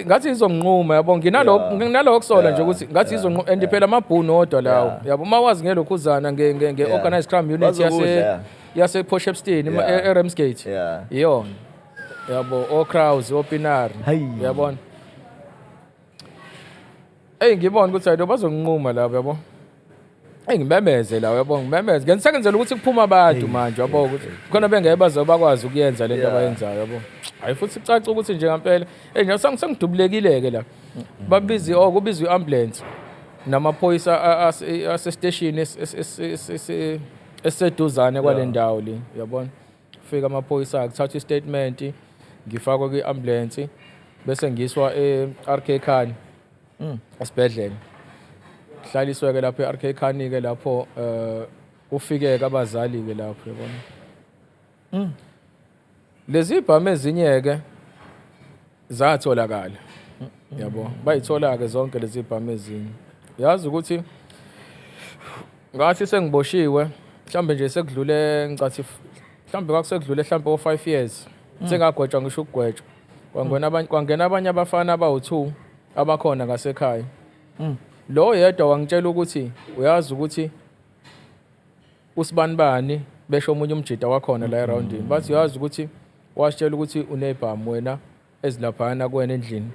ngathi izonquma yabo nginaloko kusola nje ukuthi ngathi izonquma and phela amabhunu odwa lawo yabo mawazi ngelokhuzana nge-organized crime unit yase Potchefstroom eRamsgate iyona yabo oCrowes oPinari yabona ngibona ukuthi hayi bazonquma lapho yabo ngimemeze lawo yabo ngimemeze ngisakenzela ukuthi kuphuma abantu manje yabo ukuthi khona bengeke bazobakwazi ukuyenza lento abayenzayo yabo hayi futhi kucaca ukuthi nje ngempela nje sengidubulekile la kubizwa iambulance namaphoyisa asestation eseduzane kwale ndawo le yabona fika amaphoyisa akuthatha istatement ngifakwa kwiambulance bese ngiswa eRK Khan esibhedlela hlaliswe ke lapho eRK Khan ke lapho ufike ke abazali ke lapho yabona lezi ibhamu ezinye ke zatholakala yabo bayithola ke zonke lezi ibhamu ezinye yazi ukuthi ngathi sengiboshiwe mhlambe nje sekudlule ngicathi mhlambe kwakusekudlule mhlambe o5 years sengagwetshwa ngisho ukugwetshwa kwangena abanye abafana abawu2 abakhona ngasekhaya lo yedwa wangitshela ukuthi uyazi ukuthi usibanibani besho omunye umjida wakhona la around bathi uyazi ukuthi wasitshela ukuthi unebhamu wena ezilaphana kuwena endlini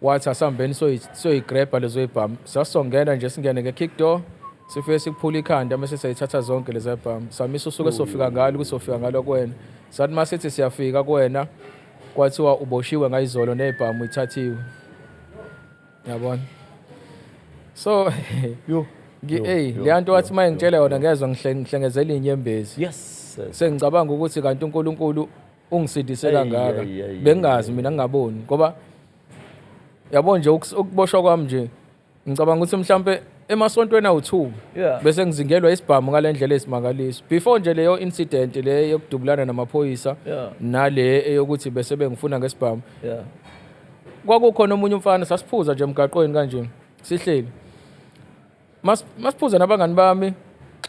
wathi asambeni soyigrabha lezo ibhamu sasongena nje singene ngekick door sifike sikuphula ikhanda mase sayithatha zonke lezi ibhamu samisa usuke sofika ngalo kusofika ngalo kuwena sathi masithi siyafika kuwena kwathiwa uboshiwe ngayizolo nebhamu ithathiwe yabona so leyanto wathi maye ngitshela yona ngezwe ngihlengezela inyembezi sengicabanga ukuthi kanti uNkulunkulu ungisidise kangaka bengazi mina ngingaboni ngoba yabo nje ukuboshwa kwami nje ngicabanga ukuthi mhlambe emasontweni awu2 bese ngizingelwa isibhamu ngalendlela esimangaliso before nje leyo incident le yokudubulana namaphoyisa nale eyokuthi bese bengifuna ngesibhamu kwakukhona omunye umfana sasiphuza nje emgaqweni kanje sihleli masiphuza nabangani bami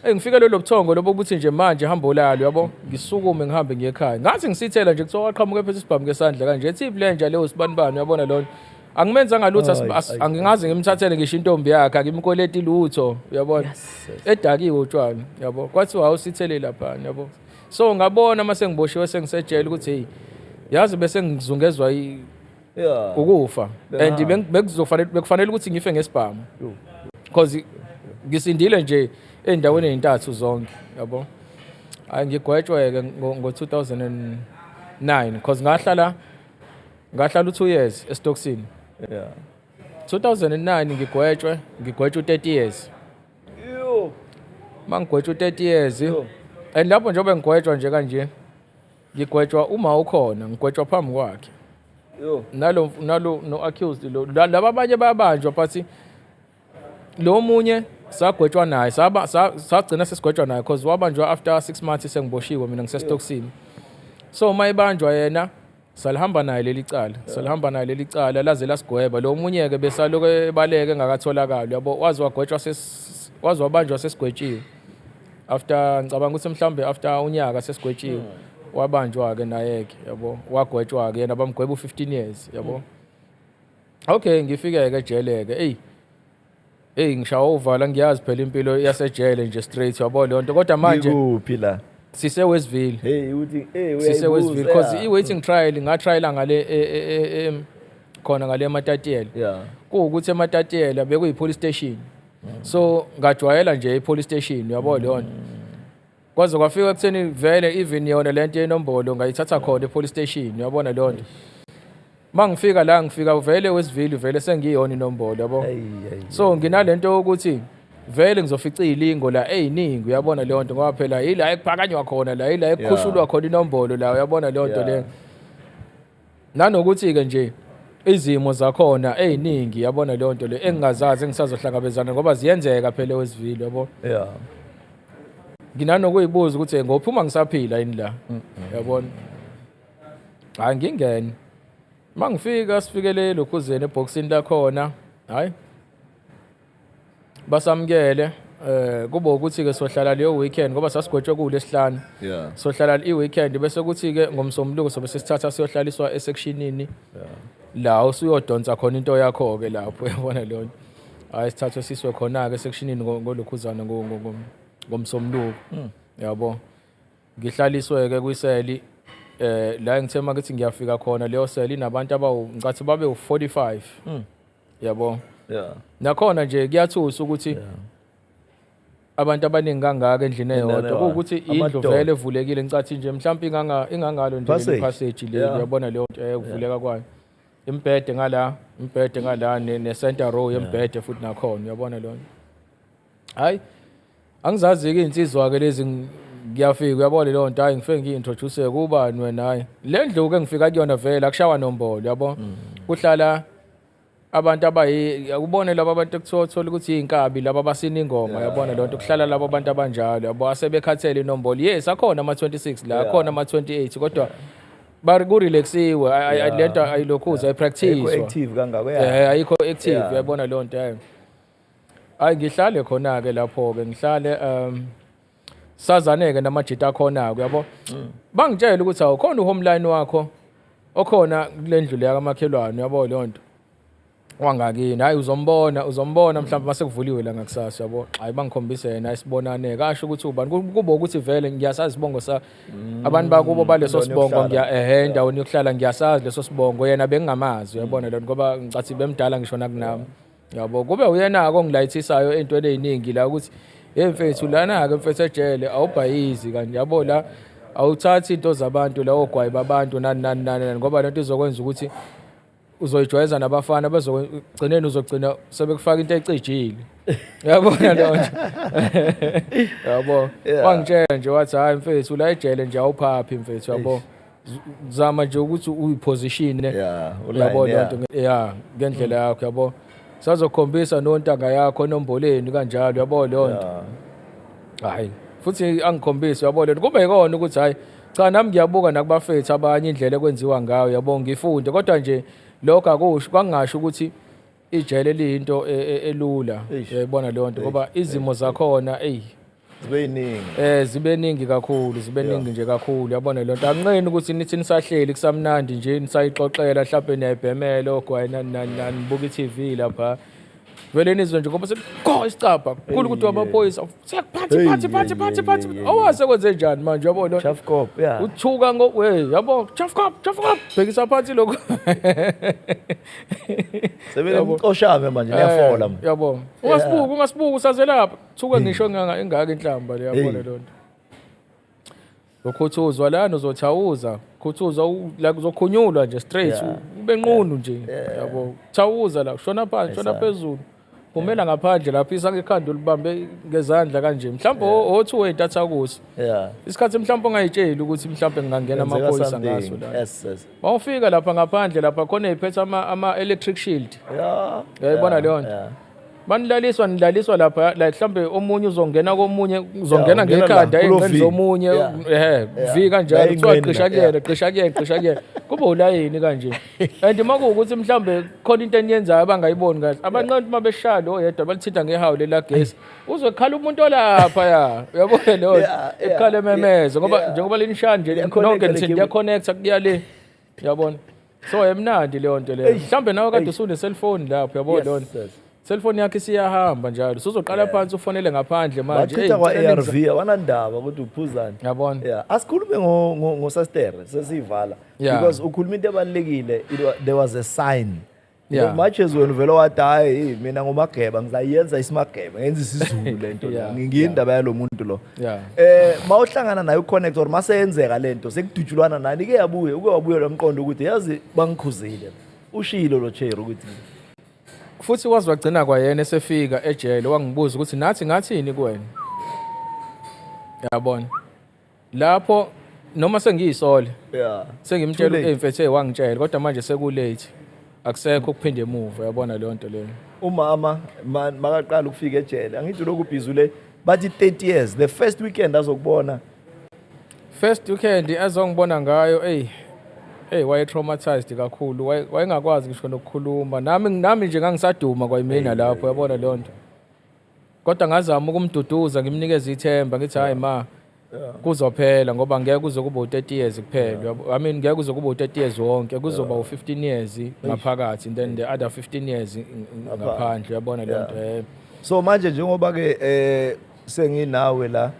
ngifike lo buthongo lobo ukuthi nje manje hamba olalo yabo ngisukume ngihambe ngiyekhaya ngathi ngisithela nje kuthiwa waqhamuke phethe isibhamu ngesandla kanje ethi blenja leyo sibanibani uyabona lona angimenza ngalutho angingazi ngimthathele ngisho intombi yakhe akimkoleti lutho uyabona edakiwe utshwala yabo kwathiwa awusithele lapha yabo so ngabona mase ngiboshiwe sengisejele ukuthi hey yazi bese ngizungezwa ukufa and bekufanele ukuthi ngife ngesibhamu because ngisindile nje endaweni ezintathu zonke yabo hayi ngigwetshweke ngo2009 because ngahlala u2 years eStockton 2009 ngigwetshwe u30 years mangigwetshwe u30 years and lapho njengoba ngigwetshwa nje kanje ngigwetshwa uma ukhona ngigwetshwa phambi kwakhe nalo no accused lo laba abanye bayabanjwa but lo munye sagwetshwa naye sagcina sesigwetshwa naye because wabanjwa after 6 months sengiboshiwe mina ngiseStockton so mayibanjwa yena salihamba naye leli cala laze lasigweba lo munye ke besaloku ebaleke engakatholakala yabo wazi wabanjwa sesigwetshiwe after ngicabanga ukuthi mhlambe after unyaka sesigwetshiwe wabanjwa ke naye ke yabo wagwetshwa ke yena bamgweba u15 years yabo okay ngifike ke ejele ke ngishawa uvala ngiyazi phela impilo yasejele nje straight yabo lonto kodwa manje kuphi la sisewestville sisewestville because i-waiting trial ngatriala ngale khona ngale eMatatiyela kuwukuthi eMatatiyela bekuyi-police station so ngajwayela nje i-police station yabo leyo nto kwaze kwafika ekutheni vele even yona lento yenombolo ngayithatha khona e-police station yabona leyo nto ngifika vele Westville vele sengiyona inombolo yabo so nginalento ukuthi vele ngizofica ilingo la eyiningi uyabona leyo nto ngoba phela ila ekuphakanywa khona la ila ekukhushulwa khona inombolo la uyabona leyo nto le nanokuthi ke nje izimo zakhona eyiningi yabona leyo nto le engingazazi engisazohlangabezana ngoba ziyenzeka phela Westville yabo nginanokuyibuza ukuthi ngophuma ngisaphila yini la yabona hayi ngingene mangifika sifikele lokhuzeni eboxini la khona hayi basamukele kuba ukuthi ke sohlala leyo weekend ngoba sasigwetshwe kule sihlanu sohlala i-weekend bese kuthi ke ngomsombuluko sobe sesithatha siyohlaliswa esectionini la usuyodonsa khona into yakho ke lapho yabona leyo hayi sithathwe siswe khona ke sectionini ngolokhuzana ngomsombuluko yabo ngihlaliswe ke kwiseli la ngithema ukuthi ngiyafika khona leyo seli nabantu ngicathi babe u45 yabo nakhona nje kuyathusa ukuthi abantu abaningi kangaka endlini eyodwa ukuthi indlu vele evulekile ngicathi nje mhlawumbe ingangalo nje passage le uyabona leyo nto ekuvuleka kwayo imbhede ngala ne center row yembhede futhi nakhona uyabona leyo hayi angizazi ke insizwa ke lezi ngiyafika uyabona leyo nto hayi ngifike ngiintroduce kubani wena hayi le ndlu ke ngifika kuyona vele akushawa nombolo yabo kuhlala abantu akubone labo abantu ekuthola ukuthi inkabi labo abasina ingoma yabona lonto kuhlala labo abantu abanjalo yabo asebekhathele inombolo yes akhona ama26 la akhona ama28 kodwa bari ku relaxiwe lento ayilokhuza ayipractice active kangako ayikho active yabona lonto hayi ngihlale khona ke lapho ke ngihlale sazaneke namajita khona ke yabo bangitshela ukuthi awukhona uhomeline wakho okhona kulendlu leya kamakhelwane yabo lonto wangakini hayi uzombona mhlawumbe mase kuvuliwe la ngakusasa yabo hayi bangikhombise yena isibonane kasho ukuthi ubani kuba ukuthi vele ngiyasazi isibongo sa abantu bakubo baleso sibongo endaweni yokuhlala ngiyasazi leso sibongo yena bengingamazi uyabona lento ngoba ngicathi bemdala ngisho nakunami yabo kube uyena ko ngilayithisayo entweni eziningi la ukuthi mfethu lana ke mfethu ejele awubhayizi kanje yabo la awuthathi into zabantu la ogwayi babantu nani ngoba lento izokwenza ukuthi uzoyijwayeza nabafana bezogcineni uzogcina sebekufaka into ecijile yabona lonto yabo wangitshela nje wathi hayi mfethu la ejele nje awuphaphi mfethu yabo zama nje ukuthi uyiposition yabo lonto ngendlela yakho yabo sizokhombisa nontanga yakho nomboleni kanjalo yabo lonto hayi futhi angikhombise yabo lonto kube yikona ukuthi hayi cha nami ngiyabuka nakubafethu abanye indlela ekwenziwa ngayo yabo ngifunde kodwa nje lokho akusho kwangasho ukuthi ijele liyinto elula yayibona leyo nto ngoba izimo zakhona zibe ningi kakhulu nje kakhulu yabona leyo nto anqeni ukuthi nithi nisahleli kusamnandi nje nisayixoxela mhlawumbe niyayibhemela ogwayina nibuka iTV lapha vele nizwe nje ngoba sekho isicapha kukhulu ukuthi amaphoyisa sekuphathi awase kwenze njani manje yabona Chafcop uthuka yabo Chafcop bhekisa phansi lokho sebele mcoshame manje niyafola yabo ungasibuka usaze lapha thuka ngisho engaka inhlamba le yabona lonto ukhuthuzwa lana uzothawuza khuthuza la kuzokhunyulwa nje straight ube nqunu nje yabo thawuza la shona phansi shona phezulu umela ngaphandle lapha isangekhanda ulibambe ngezandla kanje mhlawumbe o2 entatha kusi isikhathi mhlawumbe ongayitsheli ukuthi mhlawumbe ngingangena amaphoyisa ngaso la mawufika lapha ngaphandle lapha khona iphethe ama electric shield yayibona leyo nto nidlaliswa lapha la mhlawumbe omunye uzongena komunye uzongena ngekhanda engqeni zomunye vika njalo kuthiwa qisha kube ulayini kanje and makuwukuthi mhlawumbe khona into eniyenzayo abangayiboni kahle abanqanti mabeshalo oyedwa balithinta ngehawu lela gesi uzokhala umuntu olapha uyabona leyo ekhala ememezo ngoba njengoba linishaya nje nonke nithi ngiyaconnecta kuyale yabona so emnandi leyo nto leyo mhlawumbe nawe kade usune cellphone lapha yabona leyo cellphone yakhe siyahamba njalo uzoqala phansi ufonele ngaphandle manje bathitha kwa ARV abanandaba ukuthi uphuzani yabona asikhulume ngo Sastere sesivala because ukhuluma into ebalekile there was a sign much as wena vele wathi hayi mina ngomageba ngizayenza isimageba ngenza isizulu lento ngiyindaba yalomuntu lo mawuhlangana naye uconnect or maseyenzeka lento sekudutshulwana nani ke yabuye wabuye lomqondo ukuthi yazi bangikhuzile ushilo lo chair ukuthi futhi wazi wagcina kwayena esefika ejele wangibuza ukuthi nathi ngathini kuwena yabona lapho noma sengiyisole sengimtshela mfethu wangitshela kodwa manje sekulate akusekho ukuphinde emuva uyabona leyo nto leyo. Umama makaqala ukufika ejele angithi lokhu bhizule bathi 30 years the first weekend azokubona First weekend azongibona ngayo waye traumatized kakhulu wayengakwazi ngisho nokukhuluma nami nje ngangisaduma kwayimina lapho uyabona leyo nto. Kodwa ngazama ukumduduza ngimnikeza ithemba ngithi hayi ma kuzophela ngoba ngeke kuze kube u30 years kuphela. I mean ngeke kuze kube u30 years wonke kuzoba u15 years ngaphakathi and then the other 15 years ngaphandle uyabona leyo nto. So manje njengoba ke senginawe la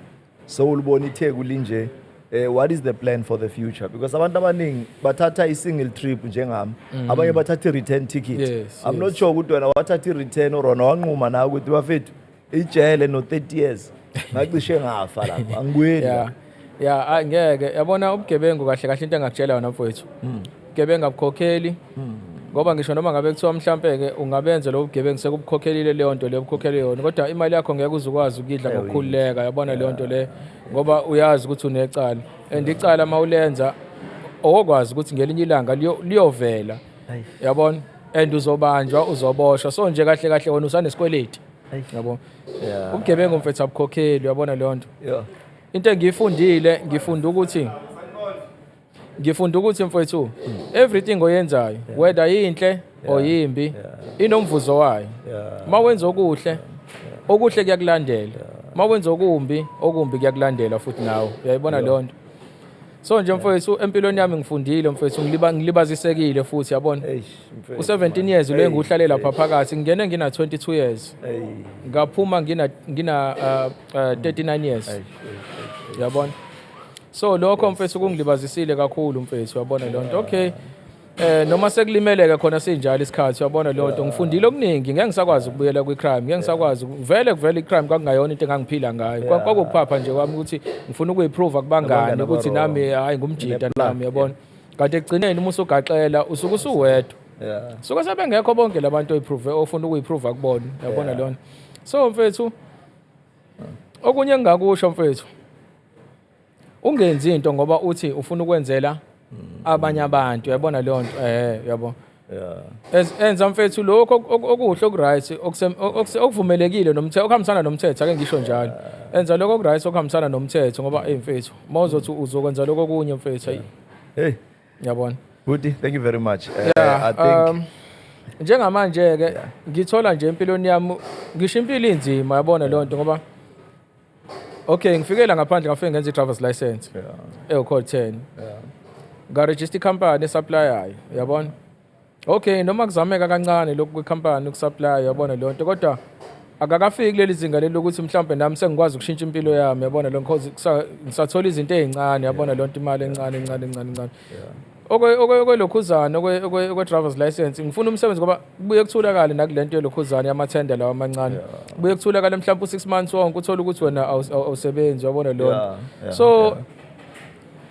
sowulibona itheku linje what is the plan for the future because abantu abaningi bathatha i-single trip njengami abanye bathatha i-return ticket. I'm not sure ukuthi wena wathatha i-return or wanquma nawe ukuthi bafethu ijele no 30 years ngacishe ngafa lapha angibuyeli. Ngeke yabona ubugebengu kahle kahle into engakutshela yona mfowethu. Ubugebengu abukhokheli ngoba ngisho noma ngabe kuthiwa mhlambe ke ungabenza lo bugebengu sekubukhokhelile leyo nto leyo bukhokhele yona kodwa imali yakho ngeke uzukwazi ukidla ngokukhululeka yabona leyo nto le ngoba uyazi ukuthi unecala and icala mawulenza okwazi ukuthi ngelinye ilanga liyovela yabona and uzobanjwa uzoboshwa so nje kahle kahle wena usanesikweleti yabo. Ubugebengu mfethu abukhokheli yabona leyo nto. Into engiyifundile ngifunda ukuthi mfowethu everything oyenzayo whether yinhle or yimbi inomvuzo wayo. Mawenza okuhle kuyakulandela, mawenza okumbi kuyakulandela futhi nawe uyayibona leyo nto. So nje mfowethu empilweni yami ngifundile mfowethu ngilibazisekile futhi yabona u17 years lo engiuhlale lapha phakathi ngene ngina 22 years ngaphuma ngina 39 years yabona. So lokho mfethu kungilibazisile kakhulu mfethu yabona leyo nto. Okay noma sekulimeleke khona sinjalo isikhathi yabona leyo nto ngifundile okuningi ngeke ngisakwazi ukubuyela kwicrime ngeke ngisakwazi vele icrime kwakungayona into engangiphila ngayo kwakukuphapha nje kwami ukuthi ngifuna ukuyiprove kubangani ukuthi nami hayi ngumjida nami yabona kanti ekugcineni uma usugaxela usuke usuwedwa suke sebengekho bonke labantu oyiprove ofuna ukuyiprove kubona yabona leyo nto. So mfethu okunye engakusho mfethu ungenzi into ngoba uthi ufuna ukwenzela abanye abantu yabona leyo nto yabo. Enza mfethu lokho okuhle okuright okuvumelekile nomthetho okuhambisana nomthetho ake ngisho njalo. Enza lokho okuright okuhambisana nomthetho ngoba mfethu mawuzothi uzokwenza lokho kunye mfethu hey yabona. Woody, thank you very much. I think njengamanje ke ngithola nje empilweni yami ngisho impilo inzima yabona leyo nto ngoba okay ngifikela ngaphandle ngafike ngenza i-driver's license code 10 ngaregister company esupplyayo yabona. Okay noma kuzameka kancane lokhu kwicompany ukusupply yabona leyo nto kodwa akakafiki leli zinga leli lokuthi mhlawumbe nami sengikwazi ukushintsha impilo yami yabona lo because ngisathola izinto ezincane yabona leyo nto imali encane. Okwelokhuzana okwe-driver's license ngifuna umsebenzi ngoba kubuye kutholakale nakulento yelokhuzana yamathenda lawa amancane kubuye kutholakale mhlawumbe u6 months wonke uthola ukuthi wena awusebenzi yabona leyo. So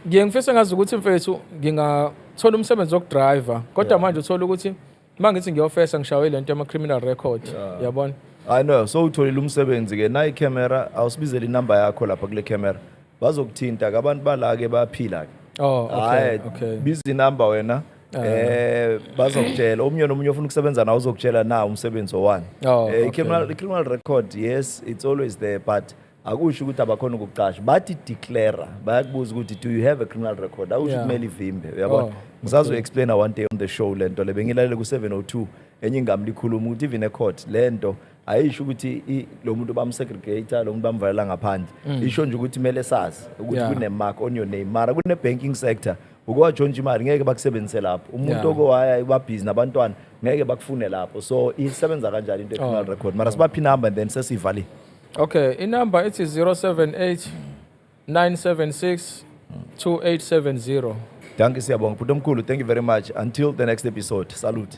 ngiyengifisa ngazi ukuthi mfethu ngingathola umsebenzi wokudriver kodwa manje uthola ukuthi mangithi ngiyofesa ngishawe lento yama criminal record yabona. I know so utholile umsebenzi ke na icamera awusibizele inamba yakho lapha kule camera bazokuthinta abantu balake bayaphila ke. Okay. Busy number wena bazokutshela omunye nomunye ufuna ukusebenza nawe uzokutshela na umsebenzi owani. Criminal record yes it's always there but akusho ukuthi abakhona ukuqasha bathi declare bayakubuza ukuthi do you have a criminal record awusho kumele ivimbe uyabona. Ngizazo explain one day on the show lento le bengilalele ku702 enye ingami likhuluma ukuthi even a court lento ayisho ukuthi lo muntu bamsegregator lo muntu bamvalela ngaphandle isho nje ukuthi kumele sazi ukuthi kune mark on your name mara kune banking sector ukwajonja imali ngeke bakusebenzise lapho umuntu okwaya babhizi nabantwana ngeke bakufune lapho so isebenza kanjani into criminal record mara sibaphi number and then sesivali. Okay inumber ithi 078 976 2870. Danke siyabonga bhuti omkhulu, thank you very much until the next episode. Salute.